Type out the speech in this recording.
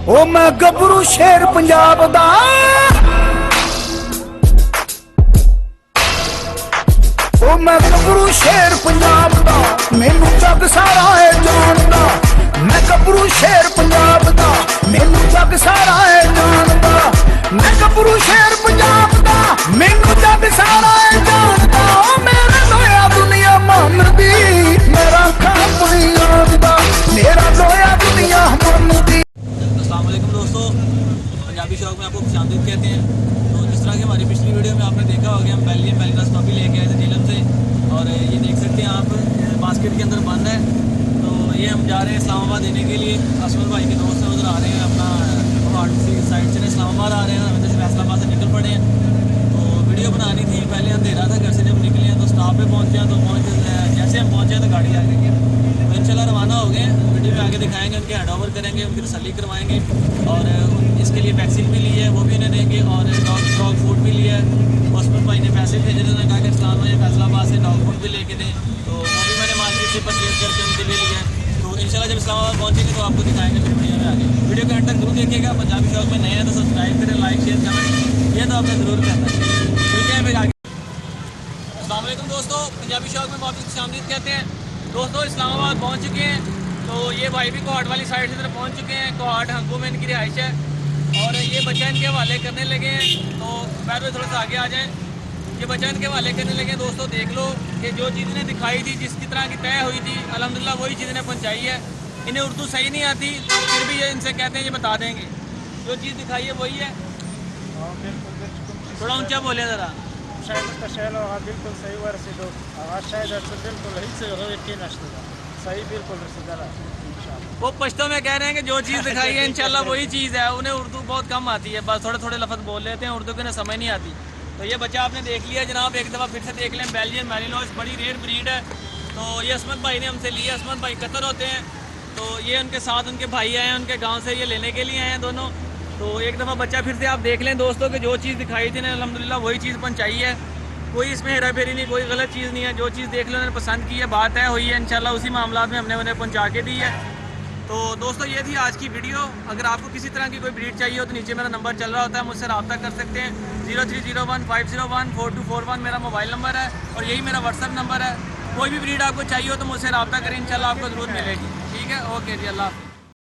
ओ मैं गबरू शेर पंजाब दा, ओ मैं गबरू शेर पंजाब दा, मैनू जग सारा है जानदा। मैं गबरू शेर पंजाब दा, मैनू जग सारा है जानदा। मैं गबरू शेर पंजाब दा, मैनू जग सारा है जानदा। मेरा लोया दुनिया मनदी, मेरा खापनी आंदा, मेरा लोया दुनिया मनदी। अस्सलाम वालेकुम दोस्तों, पंजाबी शौक में आपको खुशामदीद कहते हैं। तो जिस तरह की हमारी पिछली वीडियो में आपने देखा होगा, हम बेल्जियम बेलग्रास पपी लेके आए थे झेलम से, और ये देख सकते हैं आप बास्केट के अंदर बंद है। तो ये हम जा रहे हैं इस्लामाबाद देने के लिए। असमर भाई के दोस्त हैं, उधर आ रहे हैं, अपना साइड से इस्लामाबाद आ रहे हैं, हम जैसे फैसलाबाद से निकल पड़े हैं। तो वीडियो बनानी थी, पहले अंधेरा था, घर से जब निकले हैं तो स्टॉप पे पहुँचे हैं। तो जैसे हम पहुँचे तो गाड़ी आ गई है, तो इंशाल्लाह रवाना हो गए। वीडियो में आगे दिखाएंगे, उनके हैंड ओवर करेंगे, उनकी तसल्ली करवाएंगे, और इसके लिए वैक्सीन भी ली है, वो भी उन्हें देंगे, और डॉग फूड भी लिया है। उसमें भाई ने पैसे भेजे थे, उन्होंने कहा कि इस्लामाबाद या फैसलाबाद से डॉग फूड भी लेके दें, तो वो भी मैंने मार्केट से परचेज करके उनके लिए लिया है। तो इंशाल्लाह जब इस्लामाबाद पहुँचेंगे तो आपको दिखाएंगे फिर वीडियो में आगे। वीडियो के एंड तक जरूर देखिएगा। पंजाबी शौक में नए हैं तो सब्सक्राइब करें, लाइक शेयर कमेंट, ये तो आपने ज़रूर करना है। ठीक है, फिर आगे। अस्सलाम वालेकुम दोस्तों, पंजाबी शौक में वापस खुशामदीद कहते हैं। दोस्तों इस्लामाबाद पहुँच चुके हैं। तो ये भाई भी कोहाट वाली साइड से इधर पहुँच चुके हैं। कोहाट हंगू में इनकी रिहाइश है, और ये बच्चा इनके हवाले करने लगे हैं। तो पैर में थोड़ा सा आगे आ जाएँ। ये बच्चा इनके हवाले करने लगे। दोस्तों देख लो कि जो चीज़ इन्हें दिखाई थी, जिसकी तरह की तय हुई थी, अल्हम्दुलिल्लाह वही चीज़ इन्हें पहुँचाई है। इन्हें उर्दू सही नहीं आती, फिर भी ये इनसे कहते हैं ये बता देंगे। जो चीज़ दिखाई है वही है। थोड़ा ऊँचा बोले ज़रा। बिल्कुल सही वर्षो शायद बिल्कुल सही बिल्कुल वो पश्तो में कह रहे हैं कि जो चीज़ दिखाई है इंशाल्लाह वही चीज़ है। उन्हें उर्दू बहुत कम आती है, बस थोड़े थोड़े लफ्ज़ बोल लेते हैं, उर्दू की उन्हें समझ नहीं आती। तो ये बच्चा आपने देख लिया जनाब, एक दफ़ा फिर से देख लें। बेल्जियन मैलिनोज बड़ी रेयर ब्रीड है। तो ये असमत भाई ने हमसे लिया। असमत भाई कतर होते हैं, तो ये उनके साथ उनके भाई आए हैं, उनके गाँव से ये लेने के लिए आए हैं दोनों। तो एक दफ़ा बच्चा फिर से आप देख लें दोस्तों कि जो चीज़ दिखाई थी ना अल्हम्दुलिल्लाह वही चीज़ पहुँचाई है। कोई इसमें हेरा फेरी नहीं, कोई गलत चीज़ नहीं है। जो चीज़ देख लो उन्होंने पसंद की है, बात है हुई है, इंशाल्लाह उसी मामला में हमने उन्हें पहुँचा के दी है। तो दोस्तों ये थी आज की वीडियो। अगर आपको किसी तरह की कोई ब्रीड चाहिए हो तो नीचे मेरा नंबर चल रहा होता है, मुझसे रब्ता कर सकते हैं। 0301501441 मेरा मोबाइल नंबर है, और यही मेरा व्हाट्सअप नंबर है। कोई भी ब्रीड आपको चाहिए हो तो मुझसे रब्ता करें, इंशाल्लाह आपको ज़रूर मिलेगी। ठीक है, ओके जी, अल्लाह।